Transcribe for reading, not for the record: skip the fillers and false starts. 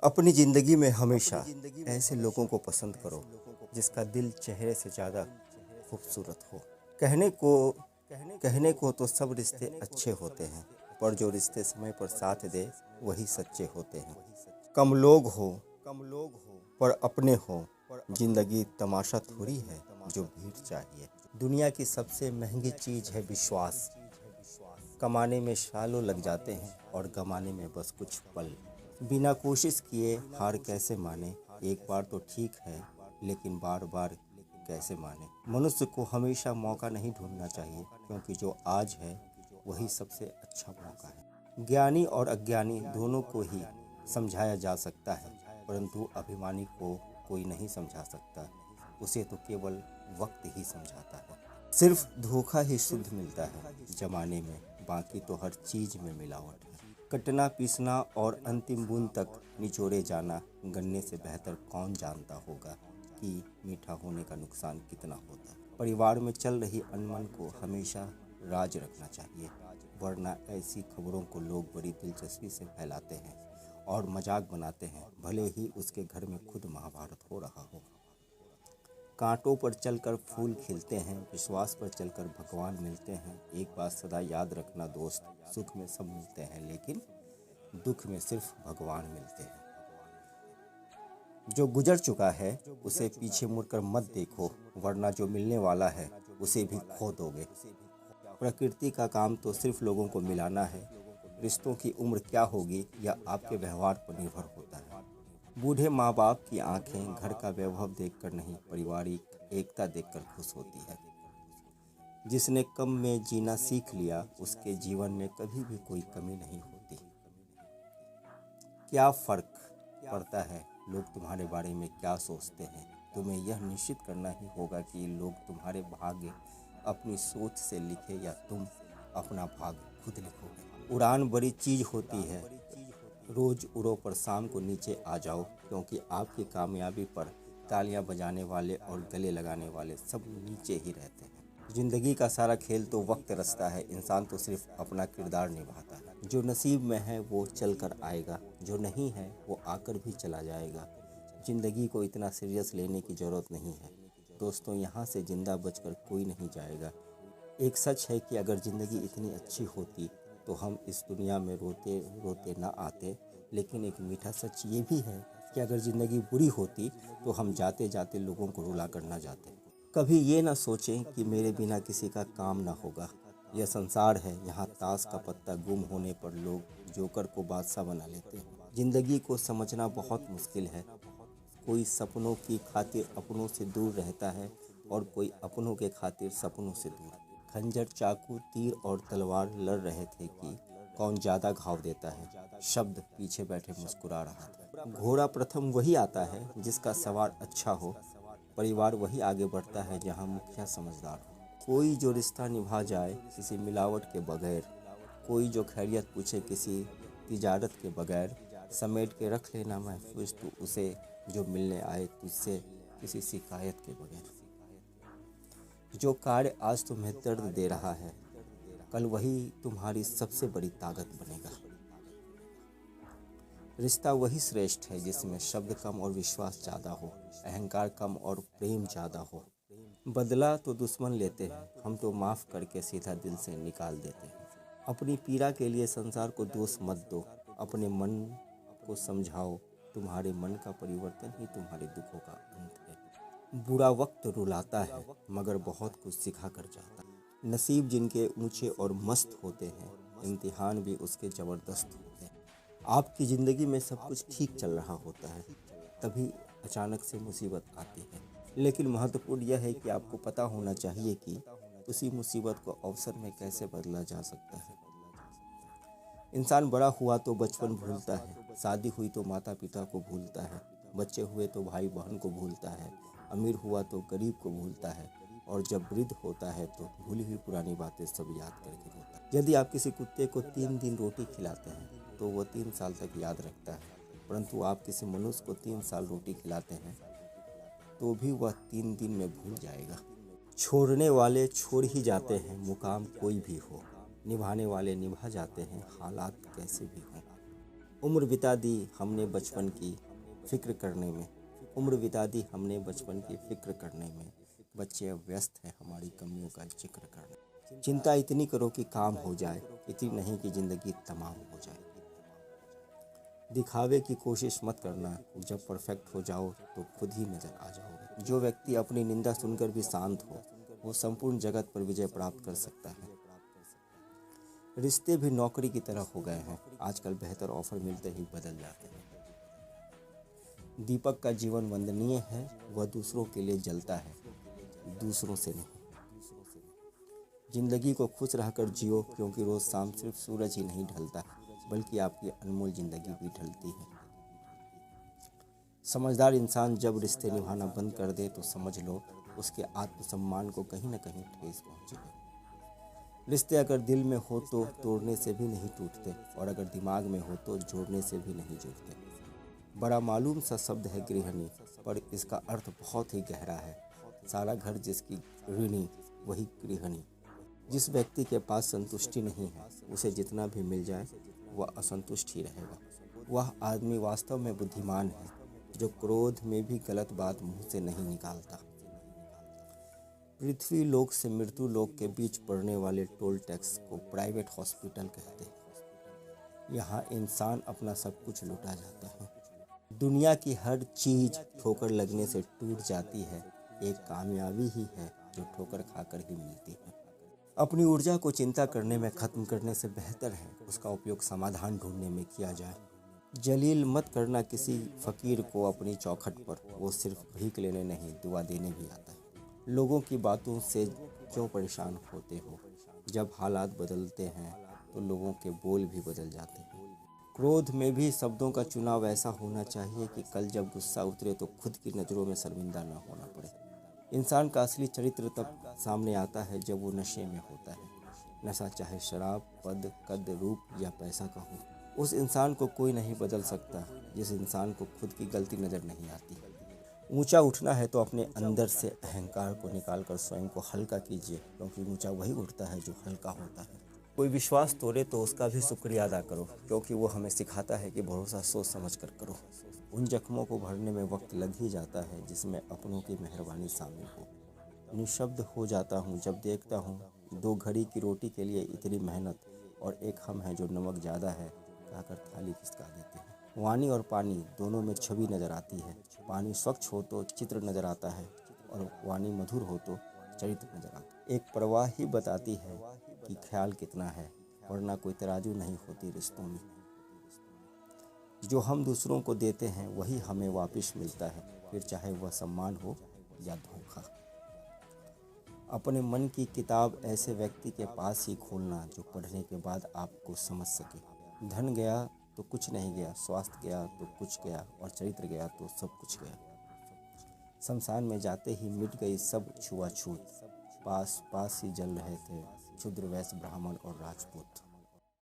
अपनी ज़िंदगी में हमेशा ऐसे लोगों को पसंद करो जिसका दिल चेहरे से ज़्यादा खूबसूरत हो। कहने को तो सब रिश्ते अच्छे होते हैं, पर जो रिश्ते समय पर साथ दे वही सच्चे होते हैं। कम लोग हो पर अपने हो, जिंदगी तमाशा थोड़ी है जो भीड़ चाहिए। दुनिया की सबसे महंगी चीज़ है विश्वास। कमाने में सालों लग जाते हैं और गमाने में बस कुछ पल। बिना कोशिश किए हार कैसे माने, एक बार तो ठीक है लेकिन बार बार कैसे माने। मनुष्य को हमेशा मौका नहीं ढूंढना चाहिए, क्योंकि जो आज है वही सबसे अच्छा मौका है। ज्ञानी और अज्ञानी दोनों को ही समझाया जा सकता है, परंतु अभिमानी को कोई नहीं समझा सकता। उसे तो केवल वक्त ही समझाता है। सिर्फ धोखा ही शुद्ध मिलता है जमाने में, बाकी तो हर चीज़ में मिलावट है। कटना पीसना और अंतिम बूंद तक निचोड़े जाना, गन्ने से बेहतर कौन जानता होगा कि मीठा होने का नुकसान कितना होता है। परिवार में चल रही अनबन को हमेशा राज रखना चाहिए, वरना ऐसी खबरों को लोग बड़ी दिलचस्पी से फैलाते हैं और मजाक बनाते हैं, भले ही उसके घर में खुद महाभारत हो रहा हो। कांटों पर चलकर फूल खिलते हैं, विश्वास पर चलकर भगवान मिलते हैं। एक बात सदा याद रखना दोस्त, सुख में सब मिलते हैं लेकिन दुख में सिर्फ भगवान मिलते हैं। जो गुजर चुका है उसे पीछे मुड़कर मत देखो, वरना जो मिलने वाला है उसे भी खो दोगे। प्रकृति का काम तो सिर्फ लोगों को मिलाना है। रिश्तों की उम्र क्या होगी यह आपके व्यवहार पर निर्भर होता है। बूढ़े माँ बाप की आंखें घर का वैभव देखकर नहीं, पारिवारिक एकता देखकर खुश होती है। जिसने कम में जीना सीख लिया उसके जीवन में कभी भी कोई कमी नहीं होती। क्या फर्क पड़ता है लोग तुम्हारे बारे में क्या सोचते हैं, तुम्हें यह निश्चित करना ही होगा कि लोग तुम्हारे भाग्य अपनी सोच से लिखे या तुम अपना भाग्य खुद लिखोगे। उड़ान बड़ी चीज़ होती है, रोज़ उड़ो पर शाम को नीचे आ जाओ, क्योंकि आपकी कामयाबी पर तालियां बजाने वाले और गले लगाने वाले सब नीचे ही रहते हैं। ज़िंदगी का सारा खेल तो वक्त रचता है, इंसान तो सिर्फ अपना किरदार निभाता है। जो नसीब में है वो चल कर आएगा, जो नहीं है वो आकर भी चला जाएगा। ज़िंदगी को इतना सीरियस लेने की ज़रूरत नहीं है दोस्तों, यहाँ से जिंदा बचकर कोई नहीं जाएगा। एक सच है कि अगर ज़िंदगी इतनी अच्छी होती तो हम इस दुनिया में रोते रोते ना आते, लेकिन एक मीठा सच ये भी है कि अगर ज़िंदगी बुरी होती तो हम जाते जाते लोगों को रुला कर ना जाते। कभी ये ना सोचें कि मेरे बिना किसी का काम ना होगा। यह संसार है, यहाँ ताश का पत्ता गुम होने पर लोग जोकर को बादशाह बना लेते हैं। ज़िंदगी को समझना बहुत मुश्किल है। कोई सपनों की खातिर अपनों से दूर रहता है और कोई अपनों के खातिर सपनों से दूर। खंजर चाकू तीर और तलवार लड़ रहे थे कि कौन ज़्यादा घाव देता है। शब्द पीछे बैठे मुस्कुरा रहा था। घोड़ा प्रथम वही आता है जिसका सवार अच्छा हो, परिवार वही आगे बढ़ता है जहाँ मुखिया समझदार हो। कोई जो रिश्ता निभा जाए किसी मिलावट के बगैर, कोई जो खैरियत पूछे किसी तिजारत के बगैर, समेट के रख लेना महफूज तू उसे जो मिलने आए तुझसे किसी शिकायत के बगैर। जो कार्य आज तुम्हें दर्द दे रहा है कल वही तुम्हारी सबसे बड़ी ताकत बनेगा। रिश्ता वही श्रेष्ठ है जिसमें शब्द कम और विश्वास ज़्यादा हो, अहंकार कम और प्रेम ज़्यादा हो। बदला तो दुश्मन लेते हैं, हम तो माफ़ करके सीधा दिल से निकाल देते हैं। अपनी पीड़ा के लिए संसार को दोष मत दो, अपने मन को समझाओ, तुम्हारे मन का परिवर्तन ही तुम्हारे दुखों का अंत है। बुरा वक्त रुलाता है मगर बहुत कुछ सिखा कर जाता है। नसीब जिनके ऊंचे और मस्त होते हैं, इम्तिहान भी उसके ज़बरदस्त होते हैं। आपकी ज़िंदगी में सब कुछ ठीक चल रहा होता है, तभी अचानक से मुसीबत आती है। लेकिन महत्वपूर्ण यह है कि आपको पता होना चाहिए कि उसी मुसीबत को अवसर में कैसे बदला जा सकता है। इंसान बड़ा हुआ तो बचपन भूलता है, शादी हुई तो माता पिता को भूलता है, बच्चे हुए तो भाई बहन को भूलता है, अमीर हुआ तो गरीब को भूलता है, और जब वृद्ध होता है तो भूली हुई पुरानी बातें सब याद करके रोता है। यदि आप किसी कुत्ते को 3 दिन रोटी खिलाते हैं तो वह 3 साल तक याद रखता है, परंतु आप किसी मनुष्य को 3 साल रोटी खिलाते हैं तो भी वह 3 दिन में भूल जाएगा। छोड़ने वाले छोड़ ही जाते हैं, मुकाम कोई भी हो, निभाने वाले निभा जाते हैं, हालात कैसे भी हों। उम्र बिता दी हमने बचपन की फिक्र करने में, उम्र बिता दी हमने बचपन की फिक्र करने में, बच्चे अब व्यस्त हैं हमारी कमियों का जिक्र करने। चिंता इतनी करो कि काम हो जाए, इतनी नहीं कि ज़िंदगी तमाम हो जाए। दिखावे की कोशिश मत करना, जब परफेक्ट हो जाओ तो खुद ही नज़र आ जाओगे। जो व्यक्ति अपनी निंदा सुनकर भी शांत हो, वो संपूर्ण जगत पर विजय प्राप्त कर सकता है। रिश्ते भी नौकरी की तरह हो गए हैं, आजकल बेहतर ऑफर मिलते ही बदल जाते हैं। दीपक का जीवन वंदनीय है, वह दूसरों के लिए जलता है, दूसरों से नहीं। जिंदगी को खुश रहकर जियो, क्योंकि रोज़ शाम सिर्फ सूरज ही नहीं ढलता, बल्कि आपकी अनमोल ज़िंदगी भी ढलती है। समझदार इंसान जब रिश्ते निभाना बंद कर दे तो समझ लो उसके आत्मसम्मान को कहीं न कहीं ठेस पहुँची है। रिश्ते अगर दिल में हो तो तोड़ने से भी नहीं टूटते, और अगर दिमाग में हो तो जोड़ने से भी नहीं जुड़ते। बड़ा मालूम सा शब्द है गृहिणी, पर इसका अर्थ बहुत ही गहरा है। सारा घर जिसकी ऋणी वही गृहिणी। जिस व्यक्ति के पास संतुष्टि नहीं है, उसे जितना भी मिल जाए वह असंतुष्ट ही रहेगा। वह आदमी वास्तव में बुद्धिमान है जो क्रोध में भी गलत बात मुंह से नहीं निकालता। पृथ्वी लोक से मृत्यु लोक के बीच पड़ने वाले टोल टैक्स को प्राइवेट हॉस्पिटल कहते हैं। यहाँ इंसान अपना सब कुछ लुटा जाता है। दुनिया की हर चीज़ ठोकर लगने से टूट जाती है, एक कामयाबी ही है जो ठोकर खाकर ही मिलती है। अपनी ऊर्जा को चिंता करने में ख़त्म करने से बेहतर है उसका उपयोग समाधान ढूंढने में किया जाए। जलील मत करना किसी फ़कीर को अपनी चौखट पर, वो सिर्फ भीख लेने नहीं दुआ देने भी आता है। लोगों की बातों से क्यों परेशान होते हो? जब हालात बदलते हैं तो लोगों के बोल भी बदल जाते हैं। क्रोध में भी शब्दों का चुनाव ऐसा होना चाहिए कि कल जब गुस्सा उतरे तो खुद की नज़रों में शर्मिंदा न होना पड़े। इंसान का असली चरित्र तब सामने आता है जब वो नशे में होता है। नशा चाहे शराब, पद, कद, रूप या पैसा का हो। उस इंसान को कोई नहीं बदल सकता जिस इंसान को खुद की गलती नज़र नहीं आती। ऊंचा उठना है तो अपने अंदर से अहंकार को निकालकर स्वयं को हल्का कीजिए, क्योंकि ऊंचा वही उठता है जो हल्का होता है। कोई विश्वास तोड़े तो उसका भी शुक्रिया अदा करो, क्योंकि वो हमें सिखाता है कि भरोसा सोच समझ कर करो। उन जख्मों को भरने में वक्त लग ही जाता है जिसमें अपनों की मेहरबानी शामिल हो। निशब्द हो जाता हूँ जब देखता हूँ 2 घड़ी की रोटी के लिए इतनी मेहनत, और एक हम है जो नमक ज़्यादा है कहकर थाली खिसका देते हैं। वाणी और पानी दोनों में छवि नज़र आती है। पानी स्वच्छ हो तो चित्र नज़र आता है, और वाणी मधुर हो तो चरित्र नज़र आता है। एक प्रवाह ही बताती है कि ख्याल कितना है, वरना कोई तराजू नहीं होती रिश्तों में। जो हम दूसरों को देते हैं वही हमें वापस मिलता है, फिर चाहे वह सम्मान हो या धोखा। अपने मन की किताब ऐसे व्यक्ति के पास ही खोलना जो पढ़ने के बाद आपको समझ सके। धन गया तो कुछ नहीं गया, स्वास्थ्य गया तो कुछ गया, और चरित्र गया तो सब कुछ गया। शमशान में जाते ही मिट गई सब छुआछूत, पास पास ही जल रहे थे शूद्र, वैश्य, ब्राह्मण और राजपूत।